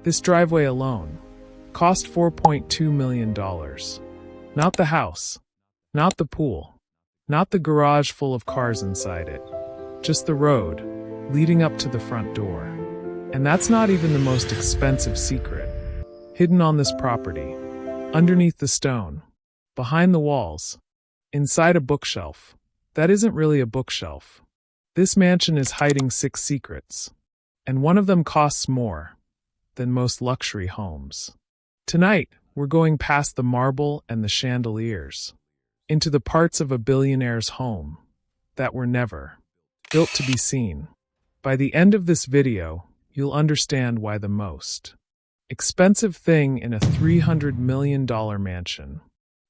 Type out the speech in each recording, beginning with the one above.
This driveway alone cost $4.2 million. Not the house, not the pool, not the garage full of cars inside it, just the road leading up to the front door. And that's not even the most expensive secret. Hidden on this property, underneath the stone, behind the walls, inside a bookshelf that isn't really a bookshelf. This mansion is hiding 6 secrets, and one of them costs more than most luxury homes. Tonight, we're going past the marble and the chandeliers, into the parts of a billionaire's home that were never built to be seen. By the end of this video, you'll understand why the most expensive thing in a $300 million mansion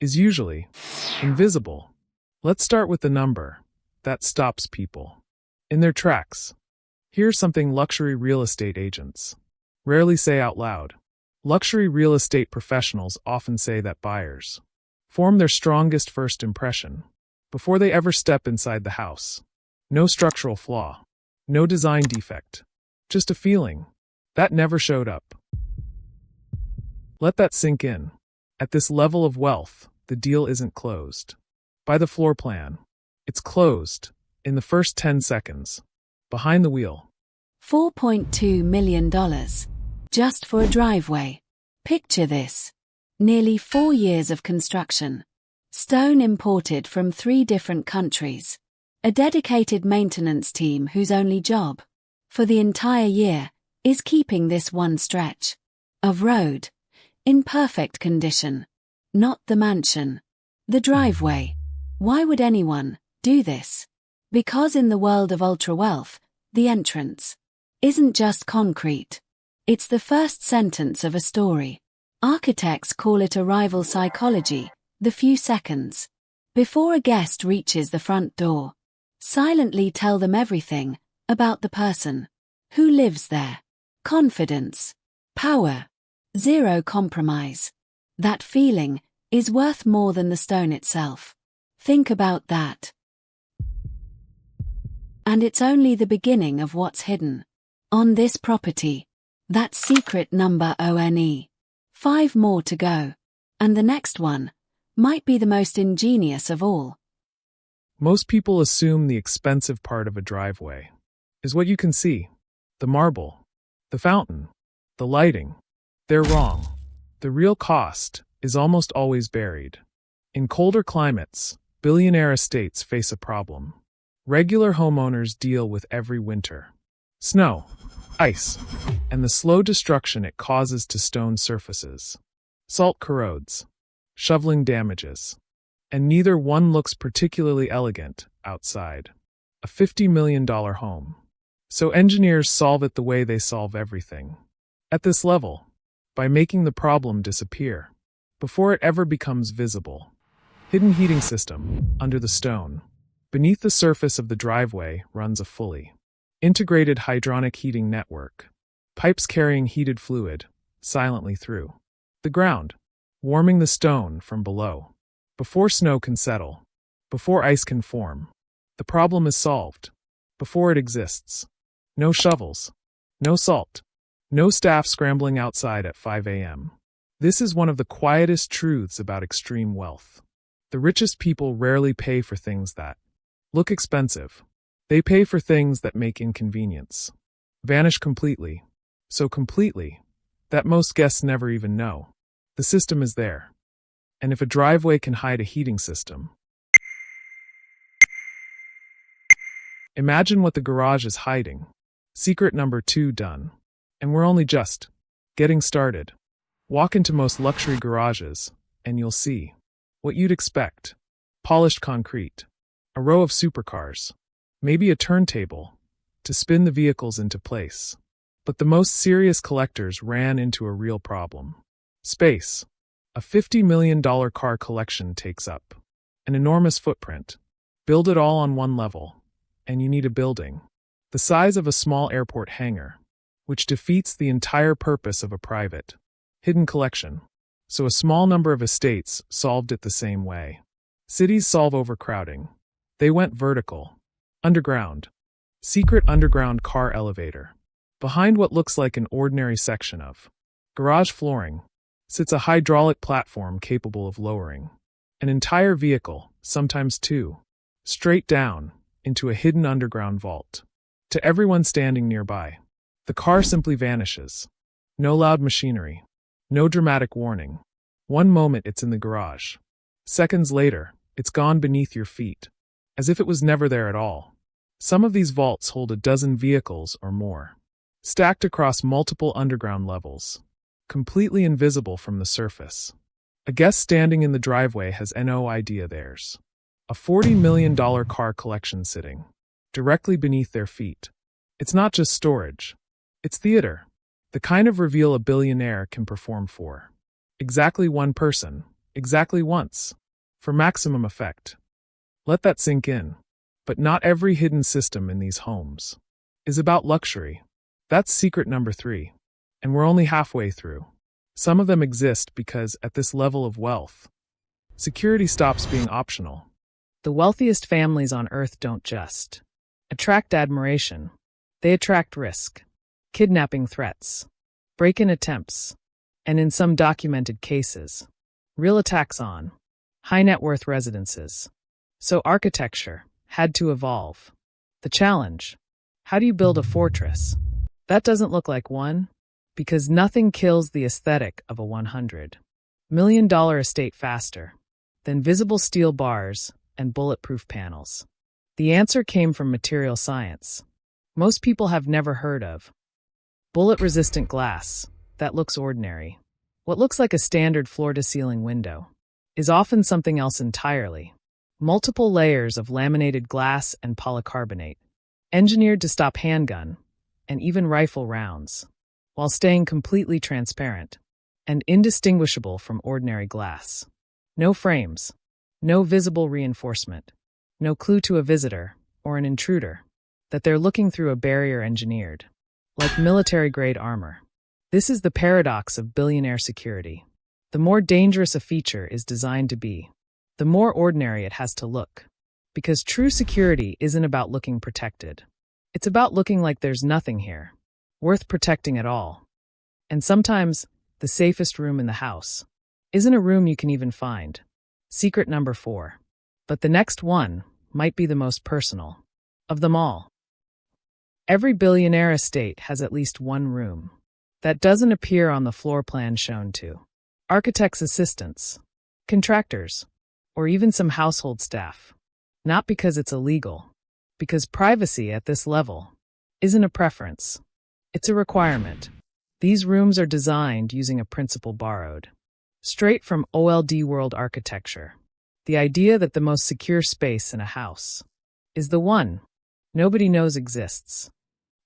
is usually invisible. Let's start with the number that stops people in their tracks. Here's something luxury real estate agents rarely say out loud. Luxury real estate professionals often say that buyers form their strongest first impression before they ever step inside the house. No structural flaw, no design defect, just a feeling that never showed up. Let that sink in. At this level of wealth, the deal isn't closed by the floor plan. It's closed in the first 10 seconds, behind the wheel. $4.2 million. Just for a driveway. Picture this. Nearly 4 years of construction. Stone imported from 3 different countries. A dedicated maintenance team whose only job, for the entire year, is keeping this one stretch of road in perfect condition. Not the mansion. The driveway. Why would anyone do this? Because in the world of ultra-wealth, the entrance isn't just concrete. It's the first sentence of a story. Architects call it arrival psychology, the few seconds before a guest reaches the front door. Silently tell them everything about the person who lives there. Confidence, power, zero compromise. That feeling is worth more than the stone itself. Think about that. And it's only the beginning of what's hidden on this property. That's secret number one. 5 more to go. And the next one might be the most ingenious of all. Most people assume the expensive part of a driveway is what you can see. The marble, the fountain, the lighting. They're wrong. The real cost is almost always buried. In colder climates, billionaire estates face a problem. Regular homeowners deal with every winter. Snow, ice, and the slow destruction it causes to stone surfaces. Salt corrodes, shoveling damages, and neither one looks particularly elegant outside. A $50 million home. So engineers solve it the way they solve everything. At this level, by making the problem disappear before it ever becomes visible. Hidden heating system under the stone. Beneath the surface of the driveway runs a fully integrated hydronic heating network. Pipes carrying heated fluid silently through the ground, warming the stone from below. Before snow can settle, before ice can form, the problem is solved. Before it exists. No shovels, no salt, no staff scrambling outside at 5 a.m. This is one of the quietest truths about extreme wealth. The richest people rarely pay for things that look expensive. They pay for things that make inconvenience vanish completely. So completely that most guests never even know. The system is there. And if a driveway can hide a heating system, imagine what the garage is hiding. Secret number 2 done. And we're only just getting started. Walk into most luxury garages, and you'll see what you'd expect. Polished concrete, a row of supercars, maybe a turntable to spin the vehicles into place. But the most serious collectors ran into a real problem. Space. A $50 million car collection takes up an enormous footprint. Build it all on one level, and you need a building the size of a small airport hangar, which defeats the entire purpose of a private, hidden collection. So a small number of estates solved it the same way. Cities solve overcrowding. They went vertical. Underground. Secret underground car elevator. Behind what looks like an ordinary section of Garage flooring sits a hydraulic platform capable of lowering an entire vehicle, sometimes two, straight down into a hidden underground vault. To everyone standing nearby, the car simply vanishes. No loud machinery, no dramatic warning. One moment it's in the garage. Seconds later, it's gone beneath your feet, as if it was never there at all. Some of these vaults hold a dozen vehicles or more, stacked across multiple underground levels, completely invisible from the surface. A guest standing in the driveway has no idea there's a $40 million car collection sitting directly beneath their feet. It's not just storage. It's theater. The kind of reveal a billionaire can perform for exactly one person, exactly once, for maximum effect. Let that sink in. But not every hidden system in these homes is about luxury. That's secret number 3. And we're only halfway through. Some of them exist because, at this level of wealth, security stops being optional. The wealthiest families on earth don't just attract admiration. They attract risk, kidnapping threats, break-in attempts, and in some documented cases, real attacks on high-net-worth residences. So architecture had to evolve. The challenge: how do you build a fortress that doesn't look like one? Because nothing kills the aesthetic of a $100 million estate faster than visible steel bars and bulletproof panels. The answer came from material science. Most people have never heard of bullet-resistant glass that looks ordinary. What looks like a standard floor-to-ceiling window is often something else entirely. Multiple layers of laminated glass and polycarbonate, engineered to stop handgun and even rifle rounds, while staying completely transparent and indistinguishable from ordinary glass. No frames, no visible reinforcement, no clue to a visitor or an intruder that they're looking through a barrier engineered, like military-grade armor. This is the paradox of billionaire security. The more dangerous a feature is designed to be, the more ordinary it has to look. Because true security isn't about looking protected. It's about looking like there's nothing here, worth protecting at all. And sometimes, the safest room in the house isn't a room you can even find. Secret number 4. But the next one might be the most personal of them all. Every billionaire estate has at least one room that doesn't appear on the floor plan shown to architects' assistants, contractors, or even some household staff. Not because it's illegal, because privacy at this level isn't a preference. It's a requirement. These rooms are designed using a principle borrowed straight from old world architecture. The idea that the most secure space in a house is the one nobody knows exists.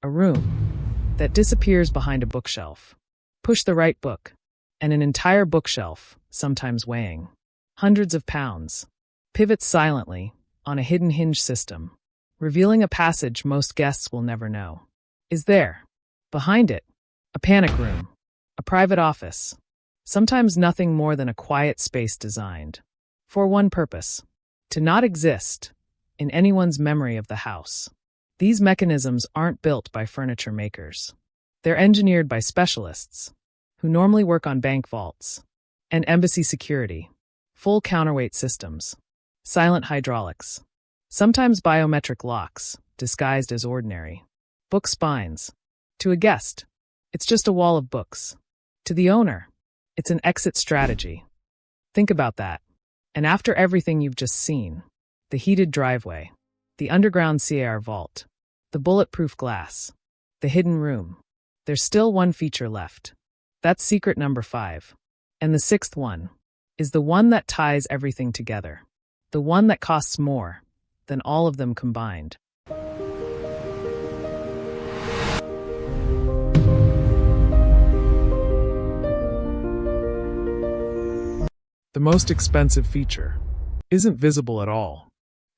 A room that disappears behind a bookshelf. Push the right book, and an entire bookshelf, sometimes weighing hundreds of pounds, pivots silently on a hidden hinge system, revealing a passage most guests will never know. Is there, behind it, a panic room, a private office, sometimes nothing more than a quiet space designed for one purpose: to not exist in anyone's memory of the house. These mechanisms aren't built by furniture makers. They're engineered by specialists who normally work on bank vaults and embassy security, full counterweight systems, silent hydraulics, sometimes biometric locks disguised as ordinary book spines. To a guest, it's just a wall of books. To the owner, it's an exit strategy. Think about that. And after everything you've just seen, the heated driveway, the underground CAR vault, the bulletproof glass, the hidden room, there's still one feature left. That's secret number 5. And the 6th one is the one that ties everything together. The one that costs more than all of them combined. The most expensive feature isn't visible at all.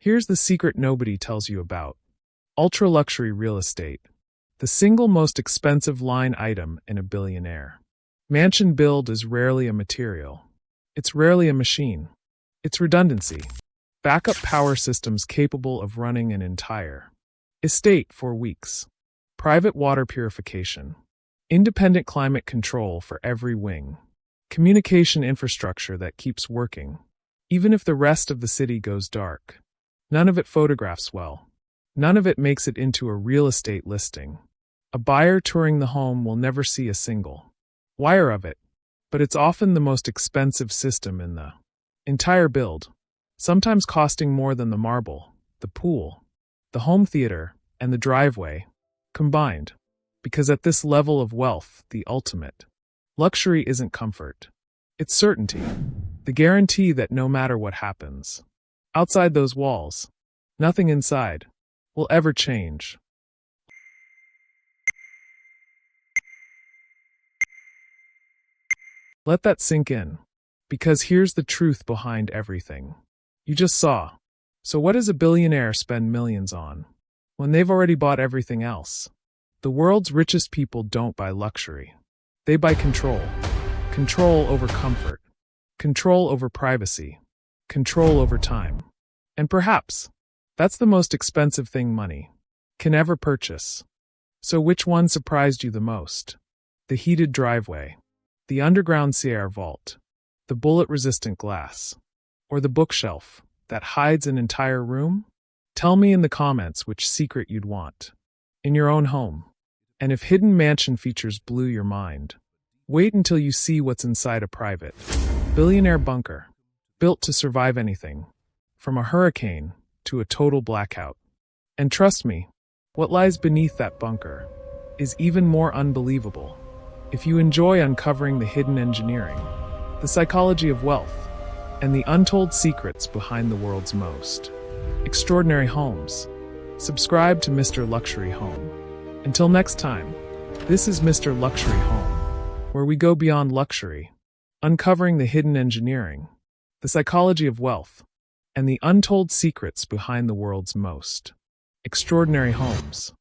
Here's the secret nobody tells you about. Ultra-luxury real estate. The single most expensive line item in a billionaire mansion build is rarely a material. It's rarely a machine. It's redundancy. Backup power systems capable of running an entire estate for weeks. Private water purification. Independent climate control for every wing. Communication infrastructure that keeps working, even if the rest of the city goes dark. None of it photographs well. None of it makes it into a real estate listing. A buyer touring the home will never see a single wire of it, but it's often the most expensive system in the entire build, sometimes costing more than the marble, the pool, the home theater, and the driveway combined. Because at this level of wealth, the ultimate luxury isn't comfort. It's certainty. The guarantee that no matter what happens outside those walls, nothing inside will ever change. Let that sink in. Because here's the truth behind everything you just saw. So what does a billionaire spend millions on when they've already bought everything else? The world's richest people don't buy luxury. They buy control. Control over comfort. Control over privacy. Control over time. And perhaps that's the most expensive thing money can ever purchase. So which one surprised you the most? The heated driveway, the underground Sierra vault, the bullet-resistant glass, or the bookshelf that hides an entire room? Tell me in the comments which secret you'd want in your own home. And if hidden mansion features blew your mind, wait until you see what's inside a private billionaire bunker, built to survive anything, from a hurricane to a total blackout. And trust me, what lies beneath that bunker is even more unbelievable. If you enjoy uncovering the hidden engineering, the psychology of wealth, and the untold secrets behind the world's most extraordinary homes, subscribe to Mr. Luxury Home. Until next time, this is Mr. Luxury Home, where we go beyond luxury, uncovering the hidden engineering, the psychology of wealth, and the untold secrets behind the world's most extraordinary homes.